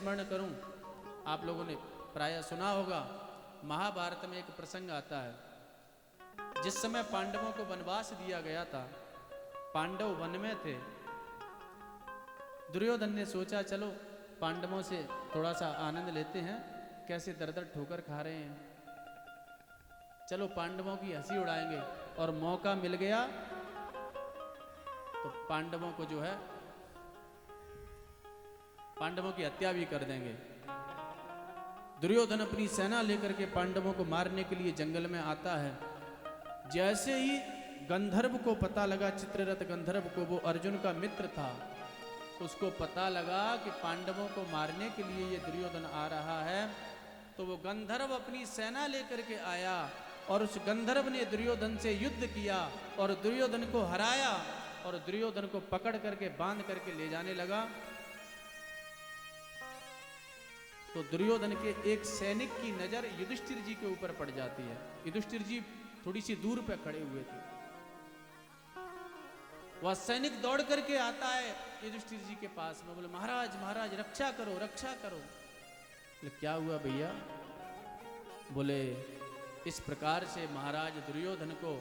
स्मरण करूं, आप लोगों ने प्रायः सुना होगा, महाभारत में एक प्रसंग आता है। जिस समय पांडवों को वनवास दिया गया था, पांडव वन में थे। दुर्योधन ने सोचा चलो पांडवों से थोड़ा सा आनंद लेते हैं, कैसे दर दर ठोकर खा रहे हैं, चलो पांडवों की हंसी उड़ाएंगे। और मौका मिल गया तो पांडवों को जो है पांडवों की हत्या भी कर देंगे। दुर्योधन अपनी सेना लेकर के पांडवों को मारने के लिए जंगल में आता है। जैसे ही गंधर्व को पता लगा, चित्ररथ गंधर्व को, वो अर्जुन का मित्र था, उसको पता लगा कि पांडवों को मारने के लिए ये दुर्योधन आ रहा है, तो वो गंधर्व अपनी सेना लेकर के आया और उस गंधर्व ने दुर्योधन से युद्ध किया और दुर्योधन को हराया और दुर्योधन को पकड़ करके बांध करके ले जाने लगा। तो दुर्योधन के एक सैनिक की नजर युधिष्ठिर जी के ऊपर पड़ जाती है। युधिष्ठिर जी थोड़ी सी दूर पे खड़े हुए थे। वह सैनिक दौड़ करके आता है युधिष्ठिर जी के पास में, बोले महाराज महाराज रक्षा करो रक्षा करो। बोले क्या हुआ भैया? बोले इस प्रकार से महाराज दुर्योधन को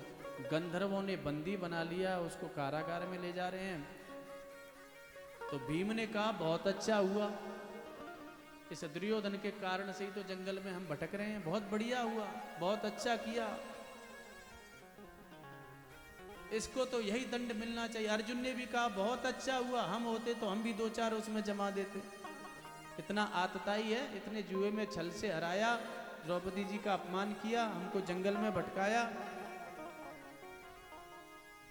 गंधर्वों ने बंदी बना लिया, उसको कारागार में ले जा रहे हैं। तो भीम ने कहा बहुत अच्छा हुआ, इस दुर्योधन के कारण से ही तो जंगल में हम भटक रहे हैं, बहुत बढ़िया हुआ, बहुत अच्छा किया, इसको तो यही दंड मिलना चाहिए। अर्जुन ने भी कहा बहुत अच्छा हुआ, हम होते तो हम भी दो चार उसमें जमा देते। इतना आतताई है, इतने जुए में छल से हराया, द्रौपदी जी का अपमान किया, हमको जंगल में भटकाया,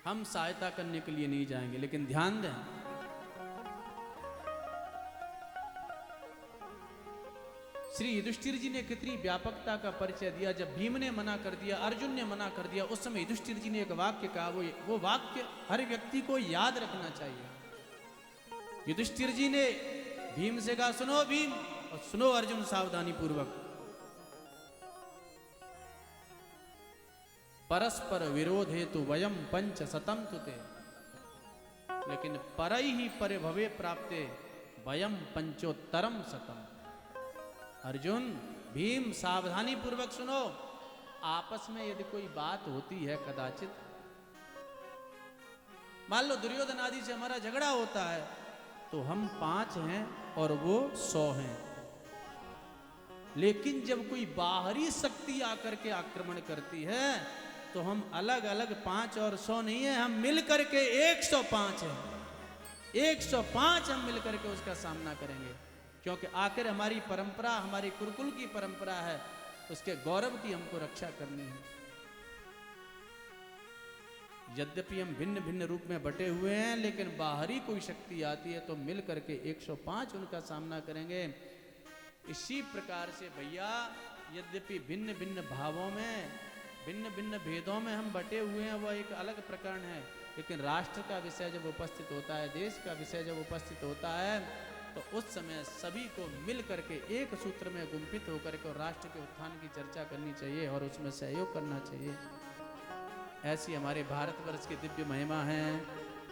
हम सहायता करने के लिए नहीं जाएंगे। लेकिन ध्यान दें, श्री युधिष्ठिर जी ने कितनी व्यापकता का परिचय दिया। जब भीम ने मना कर दिया, अर्जुन ने मना कर दिया, उस समय युधिष्ठिर जी ने एक वाक्य कहा, वो वाक्य हर व्यक्ति को याद रखना चाहिए। युधिष्ठिर जी ने भीम से कहा सुनो भीम और सुनो अर्जुन सावधानी पूर्वक, परस्पर विरोध हेतु वयम पंच सतम तुते, लेकिन परई ही परे भवे प्राप्ते वयम पंचोत्तरम सतम। अर्जुन भीम सावधानी पूर्वक सुनो, आपस में यदि कोई बात होती है कदाचित, मान लो दुर्योधन आदि से हमारा झगड़ा होता है, तो हम 5 हैं और वो 100 हैं। लेकिन जब कोई बाहरी शक्ति आकर के आक्रमण करती है, तो हम अलग अलग 5 और 100 नहीं है, हम मिल करके 105 हैं। 105 हम मिल करके उसका सामना करेंगे, क्योंकि आखिर हमारी परंपरा, हमारी कुरुकुल की परंपरा है, उसके गौरव की हमको रक्षा करनी है। यद्यपि हम भिन्न भिन्न रूप में बटे हुए हैं, लेकिन बाहरी कोई शक्ति आती है तो मिल करके 105 उनका सामना करेंगे। इसी प्रकार से भैया, यद्यपि भिन्न भिन्न भावों में, भिन्न भिन्न भेदों में हम बटे हुए हैं, वह एक अलग प्रकरण है, लेकिन राष्ट्र का विषय जब उपस्थित होता है, देश का विषय जब उपस्थित होता है, तो उस समय सभी को मिल करके एक सूत्र में गुंफित होकर के राष्ट्र के उत्थान की चर्चा करनी चाहिए और उसमें सहयोग करना चाहिए। ऐसी हमारे भारतवर्ष की दिव्य महिमा है।